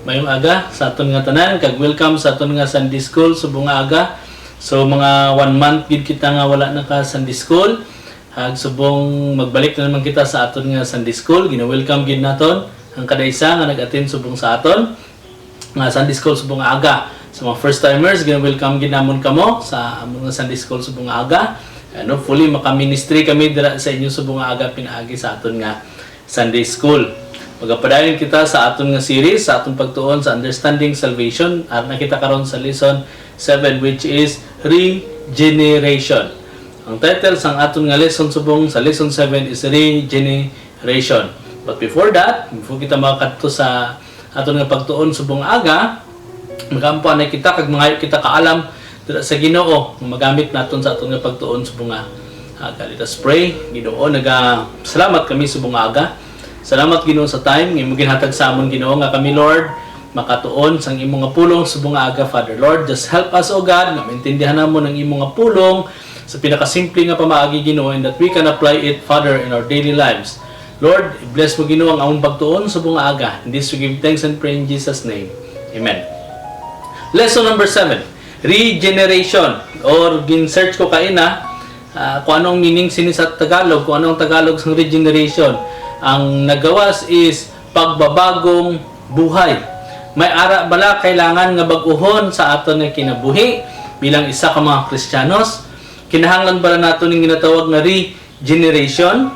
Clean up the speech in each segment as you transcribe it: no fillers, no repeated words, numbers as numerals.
mayong aga sa aton nga tanan, kag welcome sa aton nga Sunday School subong nga aga. So mga 1 month gid kita nga wala na ka Sunday School. Hag subong magbalik na naman kita sa aton nga Sunday School. Gina-welcome gid naton ang kada isa nga nag-attend subong sa aton nga Sunday School subong nga aga. Sa mga first timers, gina-welcome gid namon kamo sa among nga Sunday School subong nga aga. And hopefully maka-ministry kami dira sa inyo subong nga aga pinaagi sa aton nga Sunday School. Magapadayon kita sa aton nga series, sa aton pagtuon sa Understanding Salvation. At nakita karon sa lesson 7 which is Regeneration. Ang title sang aton nga lesson subong sa lesson 7 is Regeneration. But before that, before kita makadto sa aton nga pagtuon subong aga, magampuan na kita kag mangayo kita kaalam dira sa Ginoo nga magamit naton sa aton nga pagtuon subong nga aga. Let us pray. Ginoo, salamat kami subong aga. Salamat Ginoo sa time nga imong ginhatag sa amon Ginoo nga kami Lord makatuon sang imong nga pulong subong nga aga Father. Lord, just help us O God nga maintindihan namon ang imong nga pulong sa pinakasimple nga pamaagi Ginoo and that we can apply it Father in our daily lives. Lord, bless mo Ginoo ang among pagtuon subong nga aga. In this we give thanks and pray in Jesus name. Amen. Lesson number 7, Regeneration, or gin-search ko kaina kung anong meaning sini sa Tagalog, kung anong Tagalog sa regeneration. Ang nagawas is pagbabagong buhay. May ara bala kailangan nga bag-uhon sa aton nga kinabuhi bilang isa ka mga Kristiyanos. Kinahanglan bala naton ning ginatawag nga regeneration.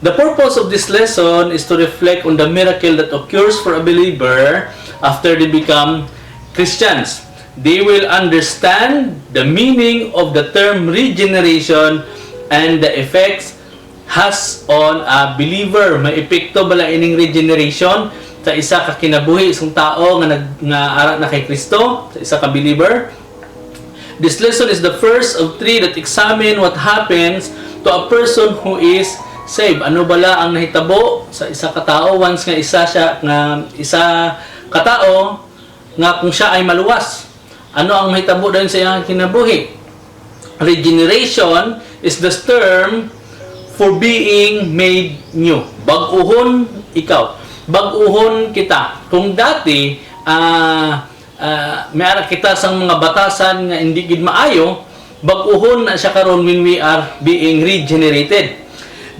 The purpose of this lesson is to reflect on the miracle that occurs for a believer after they become Christians. They will understand the meaning of the term regeneration and the effects has on a believer. May epekto bala ining regeneration sa isa ka kinabuhi isang tao nga ara na kay Kristo, sa isa ka believer. This lesson is the first of 3 that examine what happens to a person who is saved. Ano bala ang nahitabo sa isa ka tao once nga isa ka tao nga kung siya ay maluwas. Ano ang mahitabo din sa iyang kinabuhi? Regeneration is the term for being made new. Bag-uhon ikaw. Bag-uhon kita. Kung dati, mayroon kita sa mga batasan nga hindi gid maayo, bag-uhon na siya karon when we are being regenerated.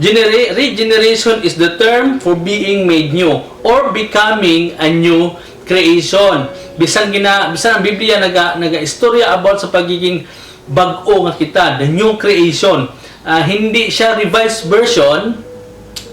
Regeneration is the term for being made new or becoming a new creation. Bisan ang Biblia naga-istorya about sa pagiging bag-o nga kita, the new creation. Hindi siya revised version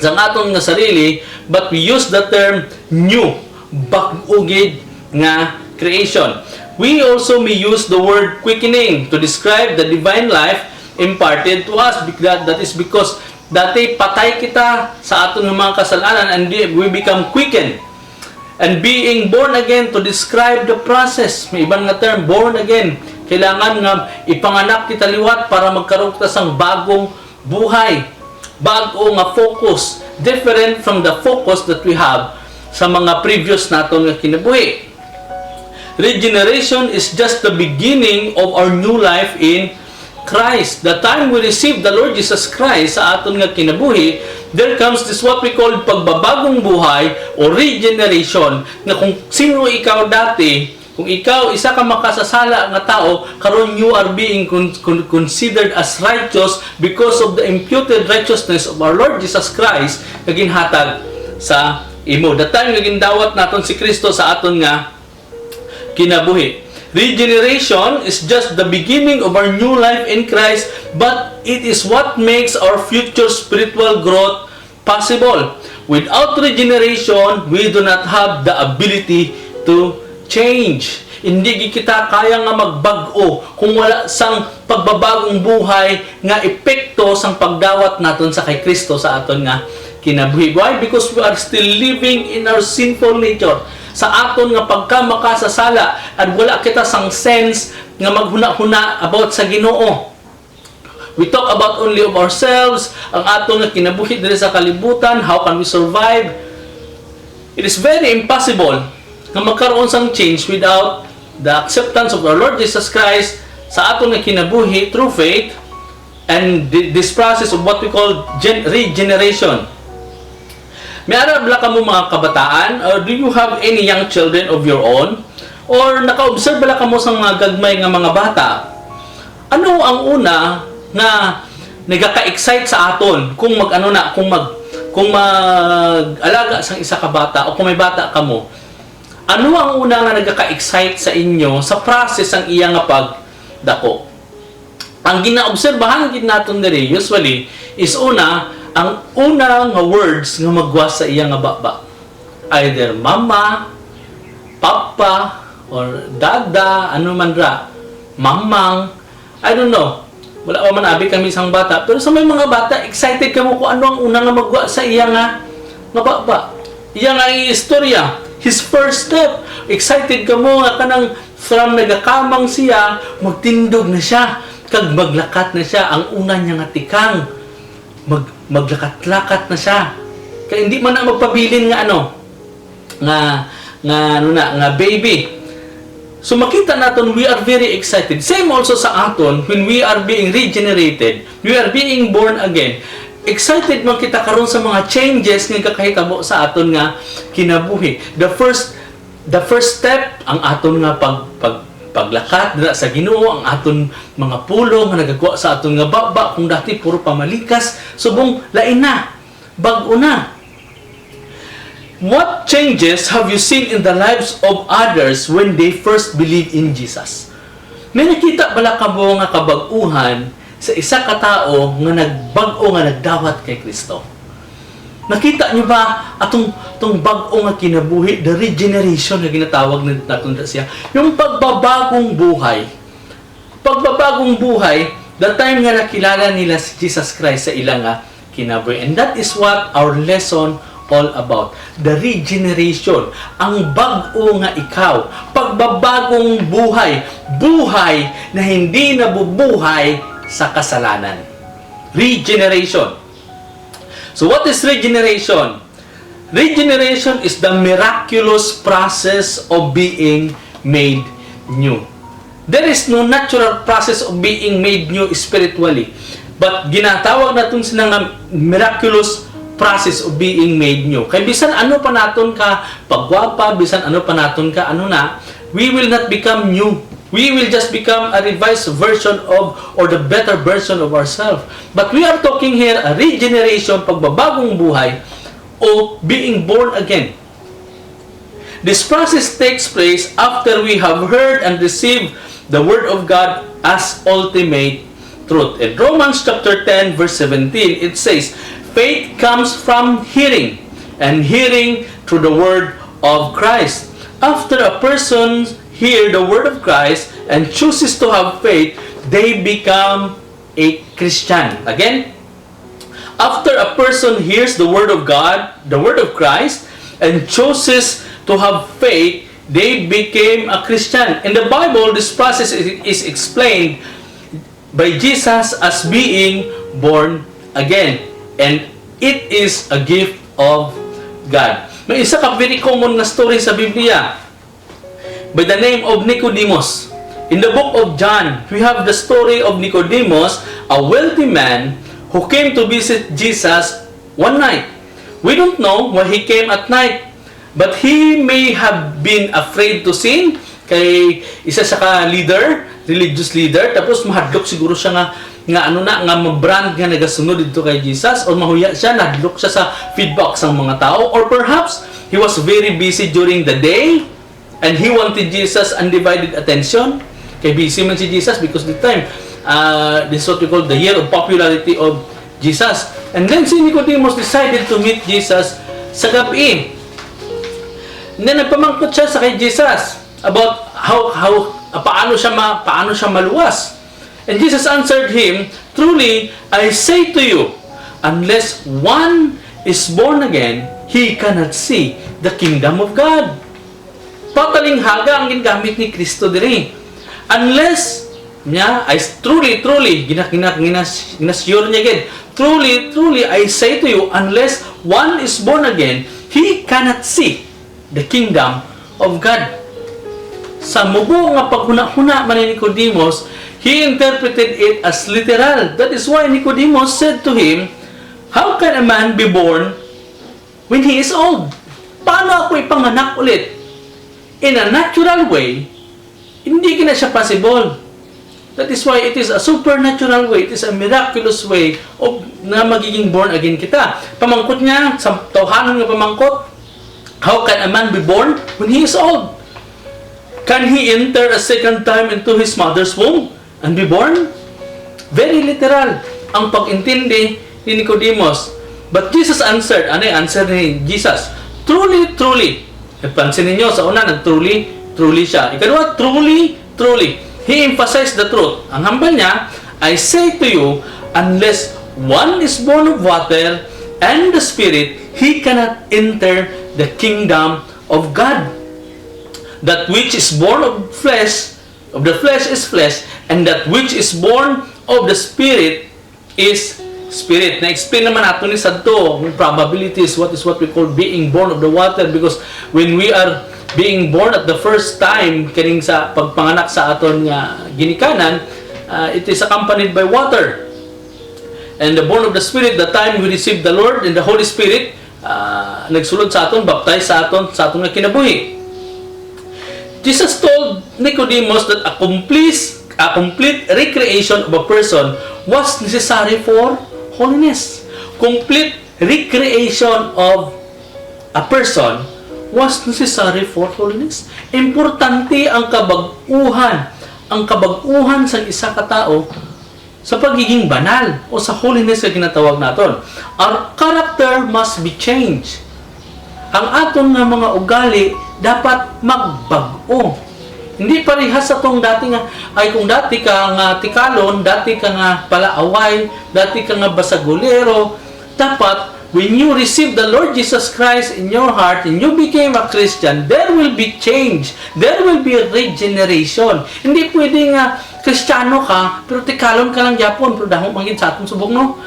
sa aton nga sarili, but we use the term new, bag-o gid nga creation. We also may use the word quickening to describe the divine life imparted to us. That is because dati patay kita sa aton mga kasalanan and we become quickened. And being born again to describe the process. May ibang nga term, born again. Kailangan nga ipanganak kita liwat para magkaroon kita sang bagong buhay. Bago nga focus. Different from the focus that we have sa mga previous naton nga kinabuhi. Regeneration is just the beginning of our new life in Christ. The time we receive the Lord Jesus Christ sa aton nga kinabuhi, there comes this what we call pagbabagong buhay o regeneration, na kung sino ikaw dati, kung ikaw isa ka makasasala nga tao, karon you are being considered as righteous because of the imputed righteousness of our Lord Jesus Christ nga ginhatag sa imo. The time nga gindawat naton si Kristo sa aton nga kinabuhi. Regeneration is just the beginning of our new life in Christ, but it is what makes our future spiritual growth possible. Without regeneration, we do not have the ability to change. Hindi kita kaya nga magbag-o kung wala sang pagbabagong buhay nga epekto sang pagdawat naton sa kay Kristo sa aton nga kinabuhi. Why? Because we are still living in our sinful nature. Sa aton nga pagka makasasala at wala kita sang sense nga maghuna-huna about sa Ginoo. We talk about only of ourselves, ang aton nga kinabuhi diri sa kalibutan, how can we survive? It is very impossible nga magkaroon sang change without the acceptance of our Lord Jesus Christ sa aton nga kinabuhi through faith and this process of what we call regeneration. May arabla ka mo mga kabataan? Or do you have any young children of your own? Or naka-observe bala ka mo sa mga gagmay nga mga bata? Ano ang una nga nagaka-excite sa aton kung mag-alaga sang isa ka bata o kung may bata ka mo? Ano ang una nga nagaka-excite sa inyo sa process ang iya nga pagdako? Ang ginaobserbahan gid naton diri usually is ang una nga words nga magwas sa iya nga baba. Either mama, papa, or dada, ano man ra, mamang, I don't know. Wala pa man abi kami isang bata, pero sa may mga bata excited kamo kung ano ang una nga magwa sa iya nga baba. Iya nga istorya, his first step. Excited kamo nga kanang from nagakamang siya, magtindog na siya. Kag maglakat na siya, ang una niya nga tikang maglakat-lakat na siya. Kaya hindi man na magpabilin nga nga baby. So makita naton we are very excited. Same also sa aton when we are being regenerated, we are being born again. Excited man kita karon sa mga changes nga kakahitabo sa aton nga kinabuhi. The first step ang aton nga paglakat dira sa Ginoo, ang aton mga pulo nga nagagawa sa aton nga baba, kung dati puro pamalikas, subong lain na, bag-o na. What changes have you seen in the lives of others when they first believe in Jesus? May nakita bala ka mo nga kabag-uhan sa isa ka tao nga nagbag-o nga nagdawat kay Kristo? Nakita niyo ba atong bag-o nga kinabuhi, the regeneration nga ginatawag naton siya, yung pagbabagong buhay. Pagbabagong buhay, the time nga nakilala nila si Jesus Christ sa ilang nga kinabuhi. And that is what our lesson all about. The regeneration. Ang bag-o nga ikaw. Pagbabagong buhay. Buhay na hindi nabubuhay sa kasalanan. Regeneration. So what is regeneration? Regeneration is the miraculous process of being made new. There is no natural process of being made new spiritually. But ginatawag natin sila nga miraculous process of being made new. Kaya bisan ano pa naton ka pagwapa, bisan ano pa naton ka we will not become new. We will just become a revised version of, or the better version of ourselves. But we are talking here a regeneration, pagbabagong buhay, o being born again. This process takes place after we have heard and received the Word of God as ultimate truth. In Romans chapter 10, verse 17, it says, faith comes from hearing, and hearing through the Word of Christ. After a person hear the Word of Christ and chooses to have faith, they become a Christian. Again, after a person hears the Word of God, the Word of Christ, and chooses to have faith, they became a Christian. In the Bible, this process is explained by Jesus as being born again. And it is a gift of God. May isa ka very common na story sa Biblia by the name of Nicodemus. In the book of John, we have the story of Nicodemus, a wealthy man who came to visit Jesus one night. We don't know why he came at night, but he may have been afraid to sin kay isa sa ka leader, religious leader, tapos mahadlok siguro siya nga mabrand nga nagasunod dito kay Jesus, or mahuya siya, nadlok siya sa feedback sa mga tao, or perhaps he was very busy during the day and he wanted Jesus' undivided attention. Kay busy man si Jesus because the time, this is what we call the year of popularity of Jesus. And then si Nicodemus decided to meet Jesus sa gabi. And then nagpamangkot siya sa kay Jesus about paano siya maluwas. And Jesus answered him, truly, I say to you, unless one is born again, he cannot see the kingdom of God. Totaling haga ang gingamit ni Kristo diri. Unless I truly ginasure niya again. Truly I say to you, unless one is born again, he cannot see the kingdom of God. Sa mubo nga paghuna-huna man ni Nicodemus, he interpreted it as literal. That is why Nicodemus said to him, how can a man be born when he is old. Paano ako ipanganak ulit? In a natural way, hindi na siya possible. That is why it is a supernatural way. It is a miraculous way of na magiging born again kita. Pamangkot niya, sa tawhanon nga pamangkot, how can a man be born when he is old? Can he enter a second time into his mother's womb and be born? Very literal ang pag-intindi ni Nicodemus. But Jesus answered. Ano yung answer ni Jesus? Truly, truly. Pansin ninyo, sa una, truly, truly siya. Ikalawa, truly, truly. He emphasized the truth. Ang hambal niya, I say to you, unless one is born of water and the Spirit, he cannot enter the kingdom of God. That which is born of the flesh is flesh, and that which is born of the Spirit is Spirit. Na-explain naman natin ni Santo, probabilities, what is what we call being born of the water, because when we are being born at the first time, kining sa pagpanganak sa aton nga ginikanan, it is accompanied by water. And the born of the Spirit, the time we receive the Lord and the Holy Spirit, nagsulod sa aton, baptize sa aton nga kinabuhi. Jesus told Nicodemus that a complete recreation of a person was necessary for holiness. Complete recreation of a person was necessary for holiness. Importante ang kabag-uhan sa isa ka tao sa pagiging banal o sa holiness na ginatawag naton. Our character must be changed. Ang aton nga mga ugali dapat magbago. Hindi parehas sa tong dati nga, ay kung dati ka nga tikalon, dati ka nga palaaway, dati ka nga basagulero, dapat when you receive the Lord Jesus Christ in your heart and you became a Christian, there will be change. There will be a regeneration. Hindi pwede nga Kristiyano ka, pero tikalon ka lang Japon, pero dahong maging sa atong subong, no?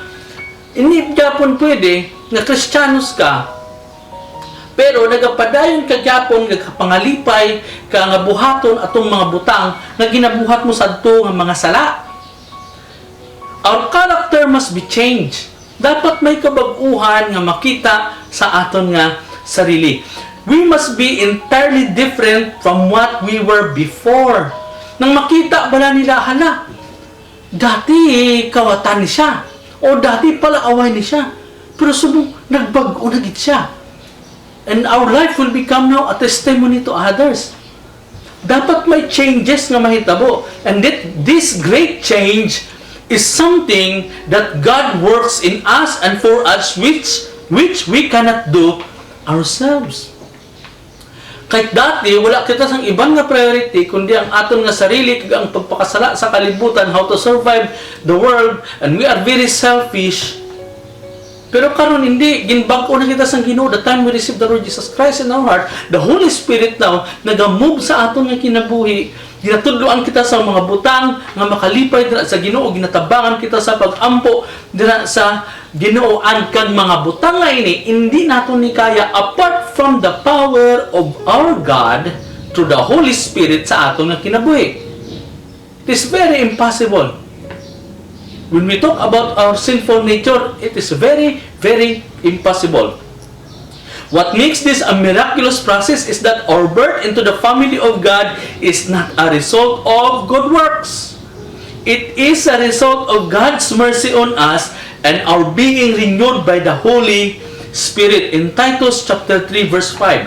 Hindi Japon pwede na Kristiyanos ka, pero nagapadayon ka Japon, nagkapangalipay, ka nga buhaton atong mga butang na ginabuhat mo sadto nga mga sala. Our character must be changed. Dapat may kabag-uhan nga makita sa aton nga sarili. We must be entirely different from what we were before. Nang makita ba nila, hala, dati kawatan ni siya, o dati pala away ni siya, pero subong nagbago na gid siya. And our life will become now a testimony to others. Dapat may changes nga mahitabo. And this great change is something that God works in us and for us, which we cannot do ourselves. Kahit dati, wala kita sang ibang nga priority, kundi ang aton nga sarili, kag ang pagpakasala sa kalibutan, how to survive the world, and we are very selfish. Pero karon hindi, ginbag-o na kita sang Ginoo the time we receive the Lord Jesus Christ in our heart. The Holy Spirit now nagamove sa aton nga kinabuhi. Ginatudloan kita sa mga butang nga makalipay dira sa Ginoo, ginatabangan kita sa pag-ampo dira sa Ginoo. Ang kang mga butang nga ini hindi naton ni kaya apart from the power of our God through the Holy Spirit sa aton nga kinabuhi. It is very impossible. When we talk about our sinful nature, it is very, very impossible. What makes this a miraculous process is that our birth into the family of God is not a result of good works. It is a result of God's mercy on us and our being renewed by the Holy Spirit. In Titus chapter 3 verse 5,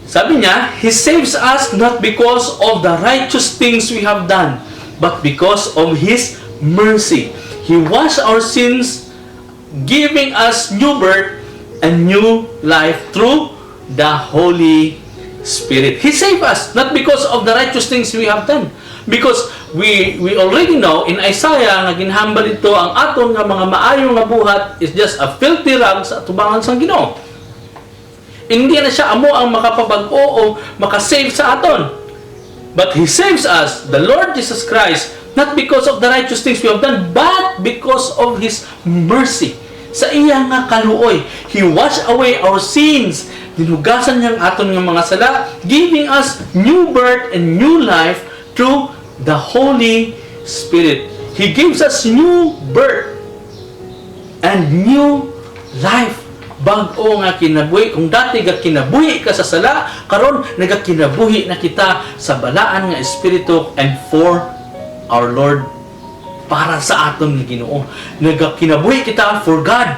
sabi niya, He saves us not because of the righteous things we have done, but because of His mercy. He washed our sins, giving us new birth and new life through the Holy Spirit. He saved us, not because of the righteous things we have done. Because we already know in Isaiah nga ginhambal ito ang aton nga mga maayong nga buhat is just a filthy rag sa atubangan sang Ginoo. Hindi na siya amo ang makapabag-o o makasave sa aton. But He saves us, the Lord Jesus Christ, not because of the righteous things we have done, but because of His mercy. Sa iya nga kaluoy, He washed away our sins. Dinugasan niya ang aton nga mga sala, giving us new birth and new life through the Holy Spirit. He gives us new birth and new life bag-o nga kinabuhi. Kung dati ga kinabuhi ka sa sala, karon nagakinabuhi na kita sa balaan nga espiritu and for our Lord, para sa aton nga Ginoo. Nagakinabuhi kita for God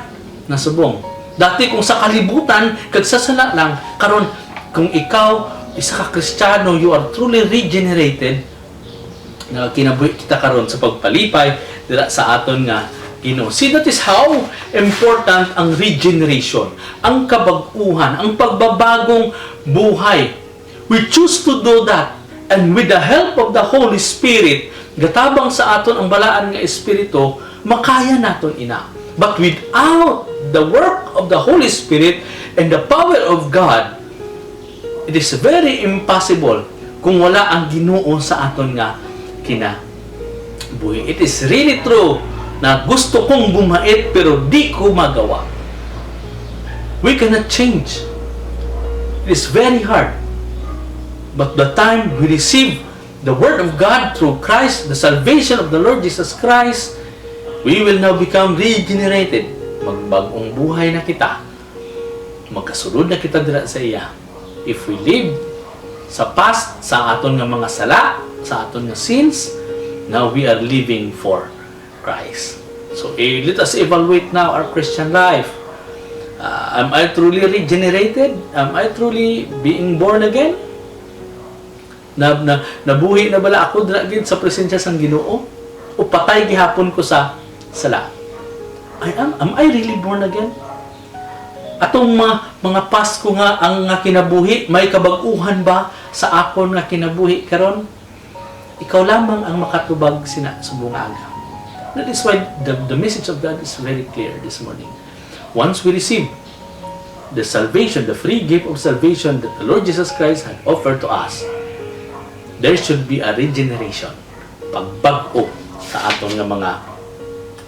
na subong. Dati kung sa kalibutan kag sa sala lang, karon kung ikaw isa ka Kristiyano, you are truly regenerated, nagakinabuhi kita karon sa pagpalipay dira sa aton nga Ginoo. See, that is how important ang regeneration, ang kabag-uhan, ang pagbabagong buhay. We choose to do that, and with the help of the Holy Spirit, gatabang sa aton ang balaan nga espiritu, makaya naton ina. But without the work of the Holy Spirit and the power of God, it is very impossible kung wala ang Ginoo sa aton nga kinabuhi. It is really true na gusto kong bumait pero di ko magawa. We cannot change. It is very hard. But the time we receive the Word of God through Christ, the salvation of the Lord Jesus Christ, we will now become regenerated. Magbagong buhay na kita. Magkasulod na kita dira sa iya. If we live sa past, sa aton nga mga sala, sa aton nga sins, now we are living for Christ. So let us evaluate now our Christian life. Am I truly regenerated? Am I truly being born again? Nabuhi na bala ako gid sa presensya sang Ginoo? O patay gihapon ko sa sala? Am I really born again? Atong mga Pasko nga ang nga kinabuhi, may kabag-uhan ba sa akon nga kinabuhi karon? Ikaw lamang ang makatubag sina subong aga. That is why the message of God is very clear this morning. Once we receive the salvation, the free gift of salvation that the Lord Jesus Christ had offered to us, there should be a regeneration, pagbag-o sa atong nga mga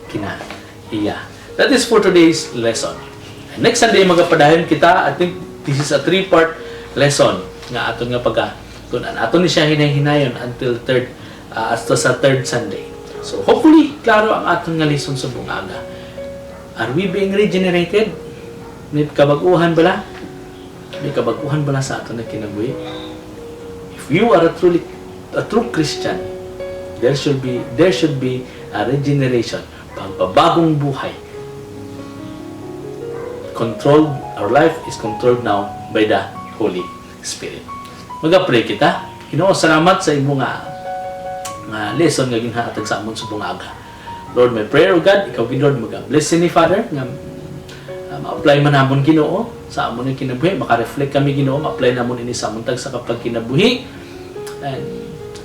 kinaiya. That is for today's lesson. And next Sunday magapadayon kita. I think this is a 3-part lesson nga aton nga pagatunan. Aton ni siya hinay-hinayon until hasta sa third Sunday. So hopefully klaro ang aton nga lesson sa bungaga. Are we being regenerated? May kabag-uhan bala? May kabag-uhan bala sa aton nga kinabuhi? If you are a true Christian, there should be a regeneration, pagbabagong buhay. Our life is controlled now by the Holy Spirit. Mag-pray kita. Ginoo, salamat sa imong nga lesson nga ginhatag sa amon sa bungaga. Lord, my prayer, O God, ikaw Lord, mag-bless ni Father nga ma-apply man namon Ginoo sa amon nga kinabuhi, maka-reflect kami Ginoo, ma-apply namon ini sa amon tag sa kapag kinabuhi, and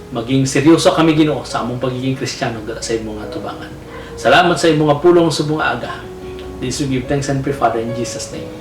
maging seryoso kami Ginoo sa among pagiging Kristiyano sa imong nga tubangan. Salamat sa imong nga pulong sa bungaga. This we give thanks and pray, Father, in Jesus' name.